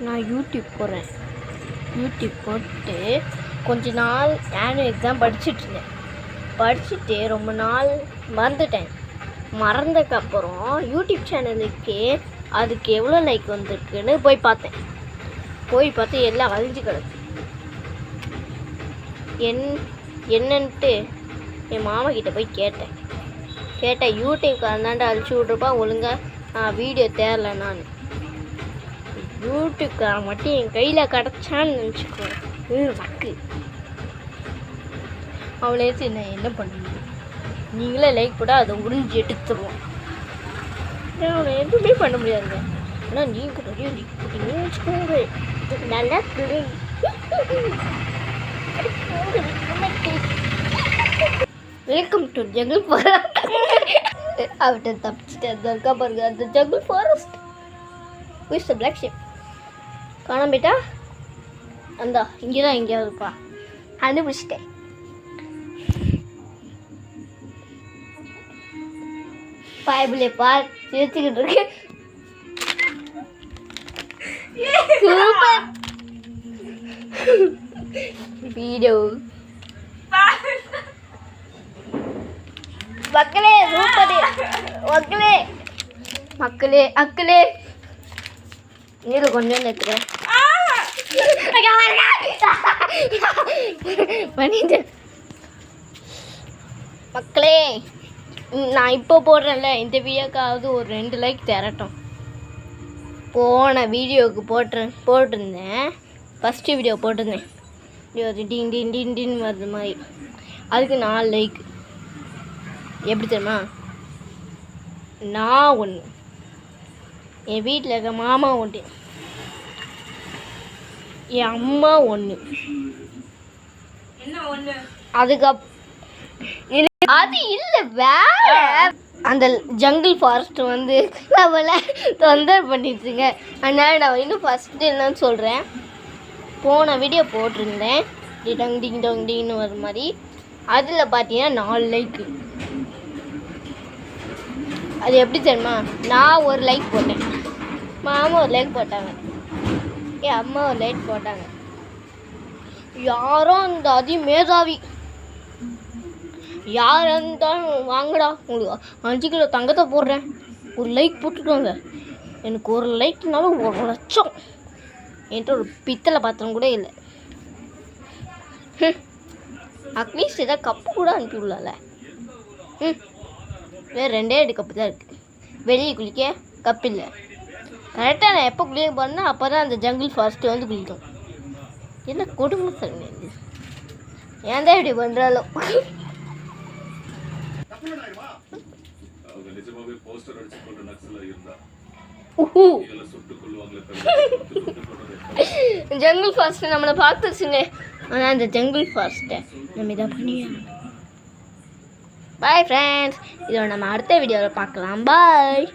நான் யூடியூப் போடுறேன். யூடியூப் போட்டு கொஞ்ச நாள் ஆனுவல் எக்ஸாம் படிச்சுட்ருந்தேன். படிச்சுட்டு ரொம்ப நாள் மறந்துட்டேன். மறந்ததுக்கப்புறம் யூடியூப் சேனலுக்கு அதுக்கு எவ்வளோ லைக் வந்திருக்குன்னு போய் பார்த்து எல்லாம் அழிஞ்சு கிடக்கு. என்னன்ட்டு என் மாமா கிட்டே போய் கேட்டேன். யூடியூப்க்கு அந்தாண்ட அழிச்சு விட்ருப்பா ஒழுங்காக வீடியோ தேரல. நான் யூடியூப்கார மட்டும் என் கையில் கிடச்சான்னு நினச்சிக்கோ மக்கு. அவளே நான் என்ன பண்ணுவேன், நீங்களே லைக் போட்டால் அதை உறிஞ்சி எடுத்துருவோம். அவனை எதுவுமே பண்ண முடியாதுங்க. ஆனால் நீங்கள் நிறைய லைக் போட்டீங்கன்னு வச்சுக்கோங்க, நல்லா வெல்கம் டு ஜங்கிள் ஃபாரஸ்ட். அவட்ட தப்பிச்சுட்டு அந்த இருக்கா பாருங்க, அந்த jungle forest with the black ship. காணாம போயிட்டா அந்த இங்கே தான் எங்கேயாவது இருப்பா. கண்டுபிடிச்சிட்டேன். பைபிளே பார் சிரிச்சுக்கிட்டு இருக்கு. சூப்பர் வீடியோ மக்களே, சூப்பர் மக்களே நீங்க கொஞ்சம் நினைக்கிறேன் மக்களே. நான் இப்போ போடுறேன்ல இந்த வீடியோக்காவது ஒரு 2 லைக் தரட்டும். போன வீடியோவுக்கு போட்டிருந்தேன். ஃபஸ்ட்டு வீடியோ போட்டிருந்தேன். டின் டின் டின் டின் வருது மாதிரி. அதுக்கு 4 லைக். எப்படி தெரியுமா? நான் 1, என் வீட்டில் இருக்க மாமா 1, என் அம்மா 1. அது இல்லை வேற. அந்த ஜங்கிள் ஃபாரஸ்ட் வந்து நம்மளை தொந்தரவு பண்ணிடுச்சுங்க. அதனால் நான் இன்னும் ஃபஸ்ட்டு என்னன்னு சொல்கிறேன். போன வீடியோ போட்டிருந்தேன் டிங் டிங் டோங் டிங்னு வர மாதிரி. அதில் பார்த்தீங்கன்னா 4 லைக்கு. அது எப்படி தெரியுமா? நான் ஒரு லைக் போட்டேன், மாமா ஒரு லைக் போட்டாங்க, என் அம்மா ஒரு லைக் போட்டாங்க. யாரும் அந்த மேதாவி யார் இருந்தாலும் வாங்கடா, உங்களுக்கு 5 கிலோ தங்கத்தை போடுறேன், ஒரு லைக் போட்டுக்கோங்க. எனக்கு ஒரு லைக்னாலும் 1 லட்சம். என்கிட்ட ஒரு பித்தளை பாத்திரம் கூட இல்லை. அட்லீஸ்ட் ஏதாவது கப்பு கூட அனுப்பிவிடல. வேறு 2 கப்பு தான் இருக்குது. வெளியே குளிக்க கப்பு இல்லை. கரெக்டாக நான் எப்போ குளிக்க போனேன்னா அப்போ தான் அந்த ஜங்கிள் ஃபாரஸ்ட்டு வந்து குளிக்கும். என்ன கொடுமை சொல்லுங்க, ஏன் தான் இப்படி பண்ணுறாலும். ஜங்கிள் ஃபாரஸ்ட் நம்மளை பார்த்துச்சுங்க. ஆனால் அந்த ஜங்கிள் ஃபாரஸ்ட்டை நம்ம இதை பண்ணிடலாம். பாய் ஃப்ரெண்ட்ஸ், இதோட நம்ம அடுத்த வீடியோவில் பார்க்கலாம். பாய்.